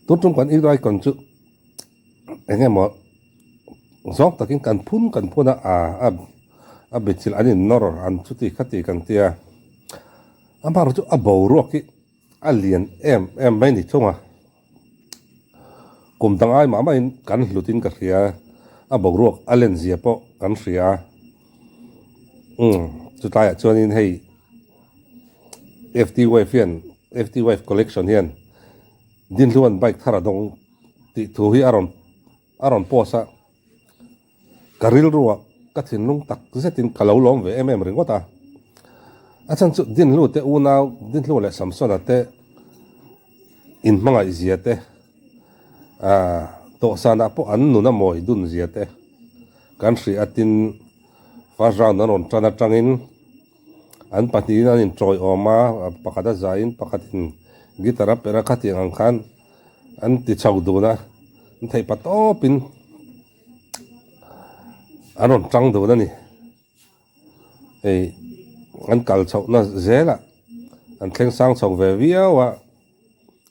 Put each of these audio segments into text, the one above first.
tôi trong quán ít rồi còn chứ anh em mà gió ta kinh cần phun à bị chịu anh nở anh chút thì khát thì cần tia anh bảo chú à bầu ruột ki à liền em mấy đi chung à cùng tăng ai mà mấy cần lutin cái gì à bầu ruột à liền gì po cần gì chú ta cho nên hay FT Wave collection hiền din luan bike thara dong ti thu hi aron posa karil ruwa kathin lung tak zetin kalau lom ve ring wata achan chu din lu te unau din lu le samson ate in manga iziate to sana po an nu na moi dun ziate kan hri atin first round anon chana changin an patina in troi oma pakada zain pakatin gitara pera khati ang khan an ti chau du na thei pato pin anon chang du na ni ei an kal chau na zela an thleng sang chau ve viawa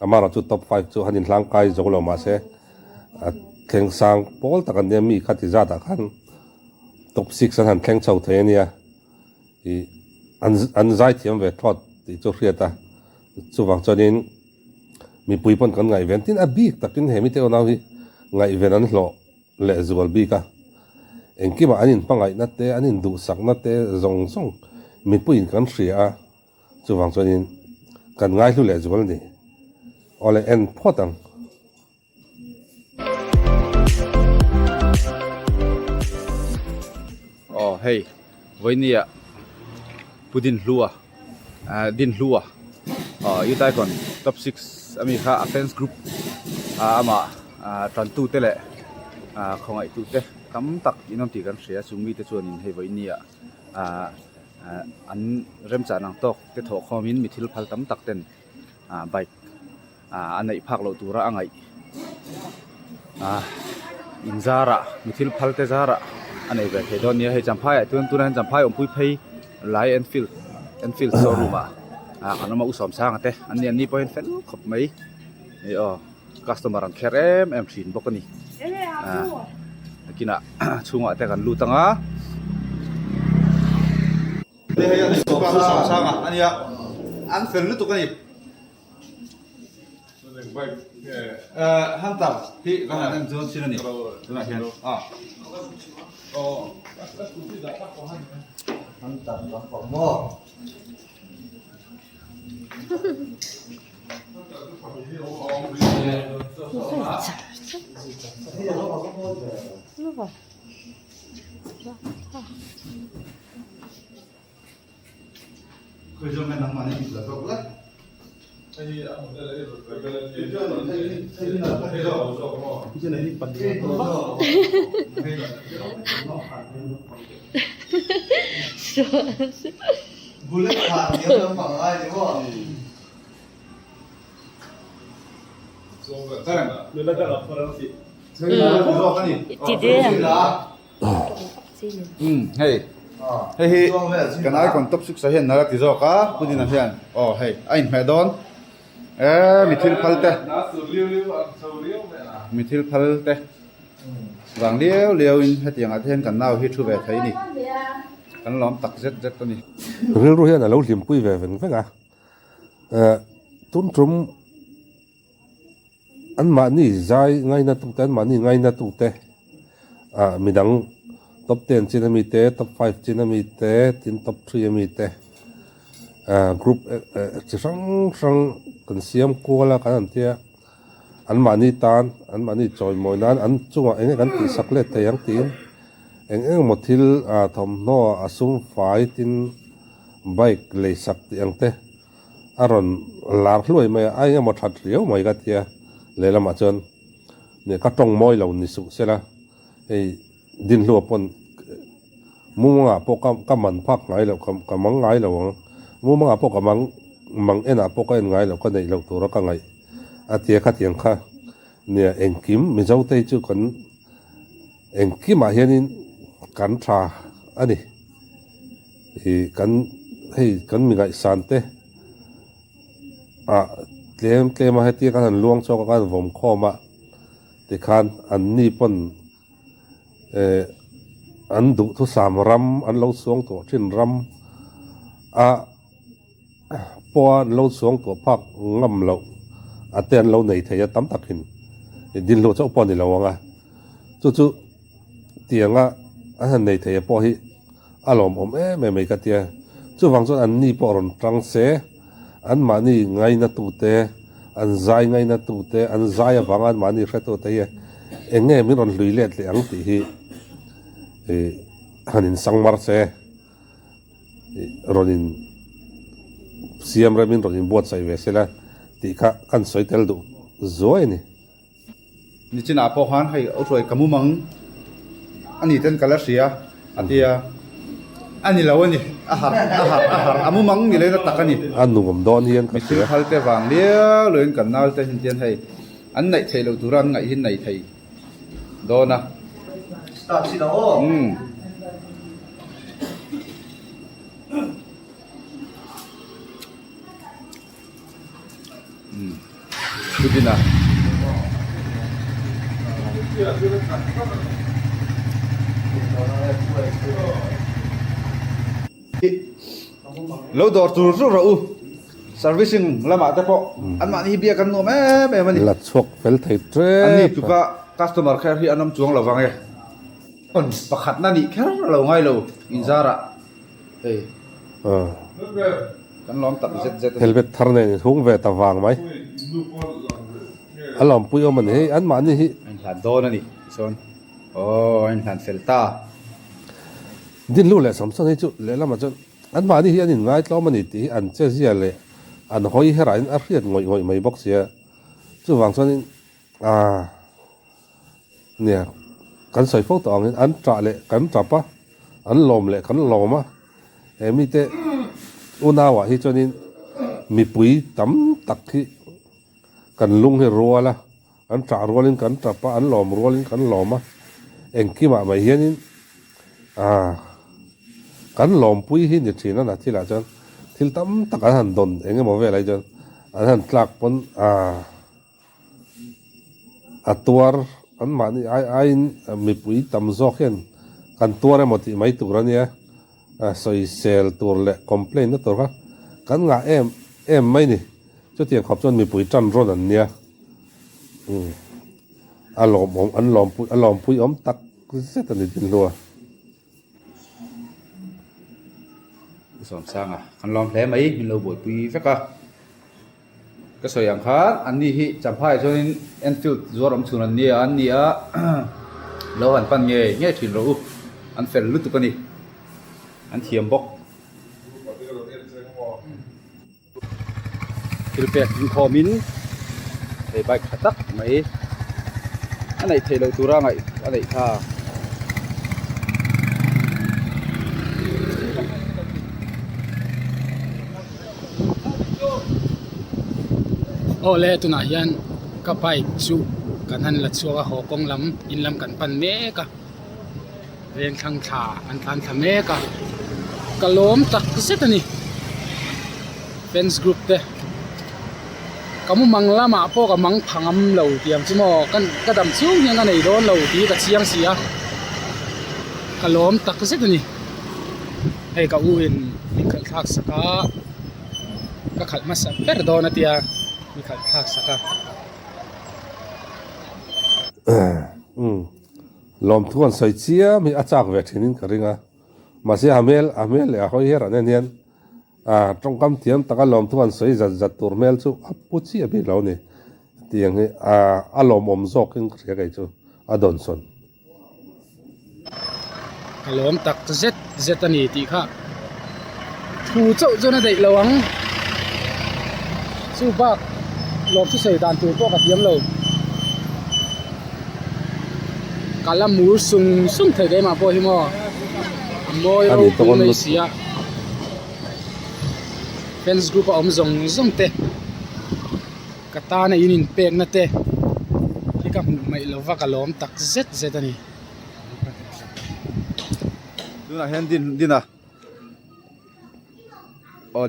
amara chu top 5 chu hanin hlang kai zolo ma se a thleng sang pol takan ne mi khati za ta khan top 6 an han thleng chau the nia i an zai thiam ve thot ti chu hriata chu wang chonin mi puipon kan ngai ventin a bik takin hemi te onaw hi ngai ven an hlo le zual bika engki ma anin pangai na te anin du sak na te zong zong mi puin kan hria chu wang chonin kan ngai hlu le zual ni ole en photang oh hey voinia pudin hlua din hlua yutai kon top 6 ami kha offense group ama tran tu te le khongai tu te tam tak inom ti kan hria chumi te chuan in hei voinia an rem cha nang tok te tho khomin mithil phal tam tak ten bike anei phak lo tura angai inzara mithil phal te zara anei ve he don nia he champhai tuan tunan champhai ompui phei lai Enfield showroom kanoma usom sang ate ani ani point fel khop mai customer an kherem em thin bokani kina chunga te kan lutanga le he ani usom sang ania an fel lu tukani hantar hi kan an zon sinani tuna hian hantar ba mo khơi cho men nắng mà nên là tốt lắm bullet khả nhiều lắm bằng ai đúng không? Hey hey kan ai kon top 6 sa hian nara ti zo ka pudin a hian hey ain me don mithil phal te wang liêu in hetiang a then kan nau hi thu ve thai ni kan lom tak zet to ni ril ru hian a lo hlim pui ve ven venga tun trum an ma ni zai ngai na tu ten ma ni ngai na tu te midang top 10 chinami te top 5 chinami te tin top 3 ami te group chi sang kan siam ko la kan tia an ma ni tan an ma ni choi moi nan an chunga enge kan ti sakle te yang tin eng mothil thom no asum fai tin bike le sak ti ang te aron lar hloi mai ai nga mo that riau mai ga tia le lama chon ne ka tong moi lo ni su sela ei din lu pon munga po ka man phak ngai lo ka mang ngai lo munga po ka mang ena po ka en ngai lo ka nei lo to ra ka ngai atia kha tiang kha ne engkim mi zo te chu kon engkim a hianin kan tha ani kan hei kan mi ngai san te tlem a heti kan han luang chok kan vom khoma ti khan an ni pon an du thu sam ram an lo suang to thin ram a po an lo suang to phak ngam lo a ten lo nei thei tam takin din lo chok pon ni lo nga chu chu tianga a han nei thei po hi alom om me ka tia chu wang chon an ni po ron tang se an mani ngai na tu te an zai ngai na tu te an zai awang an mani hre tu te ye enge mi ron hlui let le ang ti hi hanin sangmar se ronin siam ramin ronin buat sai ve sela ti kha kan soitel du zoi ni ni china po han hai au roi kamu mang ani ten kala sia atia ani lawani ahar amu mang ni le na takani an nungom don hian ka misil sia hal te wang lia loin kan nal te hin tian hai an nei thei lo turan ngai hin nei thei dona Stop xin đâu. Pudina lo dor tur ru ru servicing lama te po an ma ni bia kan no me mani la chok fel thei tre an ni tu ka customer care hi anam chuang lawang e on pakhat na ni kher lo ngai lo inzara ei kan lom tak zet helmet thar ne hung ve ta wang mai alom pui om an he an ma ni hi anh hàn đô nữa nè son anh hàn felta din lu le samson hi chu le lama chon an ma ni hi an in ngai tlo mani ti an che zia le an hoi hera in a riat ngoi mai box ya chu wang chon in nia kan soi phok tong in an tra le kan tra pa an lom le kan loma emi te una wa hi chon in mi pui tam tak hi kan lung hi ruala an tra rualin kan tra pa an lom rualin kan loma engki ma mai hianin kan lom pui hi ni thina na thila chon thil tam tak an han don enge mo ve lai chon an han tlak pon atuar an ma ni ai mi pui tam zok hen kan tuar emoti mai turania soi sel tur le complain na tur kan nga em mai ni cho tiền khop chon mi pui tran ron an nia alom pui om tak zet ani din lua son sang à kan lom hle mai min lo boi pui feka ka so yang khan an ni hi champhai cho in enfield zoram chun an ni a lo an pan nge thin ro an fel lut pani an thiam bok Kilpek komin để bạch tắc mấy anh này thấy đầu tu ra ngay anh này tha ô lẽ tu na hian ka pai chu kan han la chuwa ho kong lam in lam kan pan me ka ren thang tha an than tha me ka kalom tak se tani fans group te kamu manglama po ka mang phangam lo tiam chimo kan kadam chiu nyang nei don lo ti ka chiang sia kalom tak se tani hei ka uin min khal thak saka ka khal ma sa perdona tia mi khal thak saka lom thuan soi chia mi achak ve thinin karinga ma se amel le a hoi hera nen hian trong kam tiam taka lom thuan soi zat tur mel chu apu chi a bi lo ni tiang hi a lom om zok in khria kai chu adon son kalom tak zet ani ti kha thu chau chona dei lawang chu bak lom chu sei dan tu to ka tiam lo kala mur sung thei dei ma po hi mo moi ro tu nei sia fans group om zong te kata na inin pek na te ki ka mai lova kalom tak zet ani tu na hen din à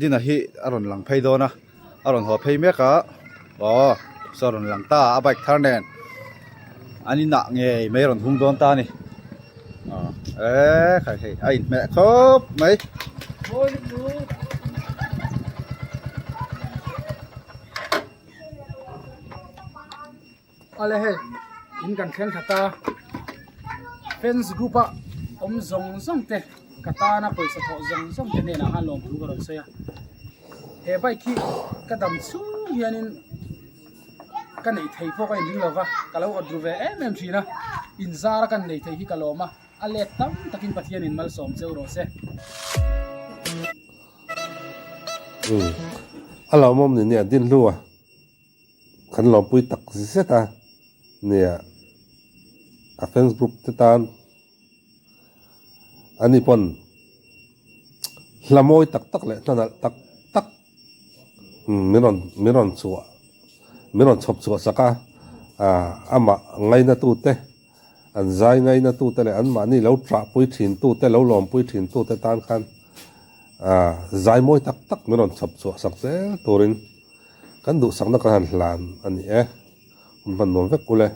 din à hi aron lang phei do na aron ho phei me ka Ồ, sao rồi lăng ta bike thar nen anh đi nặng nghề mấy rồi hung đón ta nè ê khai khai ai mẹ khớp mấy ale he in kan khen khata fans group a zong zong te kata na paisa tho zong zong te ne na han lom thu ro se ya he bai ki ka dam chu hianin ka nei thei pho ka in lova ka lo adru ve em thina in zara kan nei thei hi ka loma ale tam takin pathian in mal som cheu ro se alo mom ni ne din lua kan lo pui tak zeta nia a fans group te tan ani pon hlamoi tak tak le tan tak tak miron chua miron chop chua saka ama ngai na tu te an zai ngai na tu te le an ma ni lo tra pui thin tu te lo lom pui thin tu te tan khan zai moi tak tak miron chop chua sak zel turin kan du sak na kan hlan ani man nom vek kule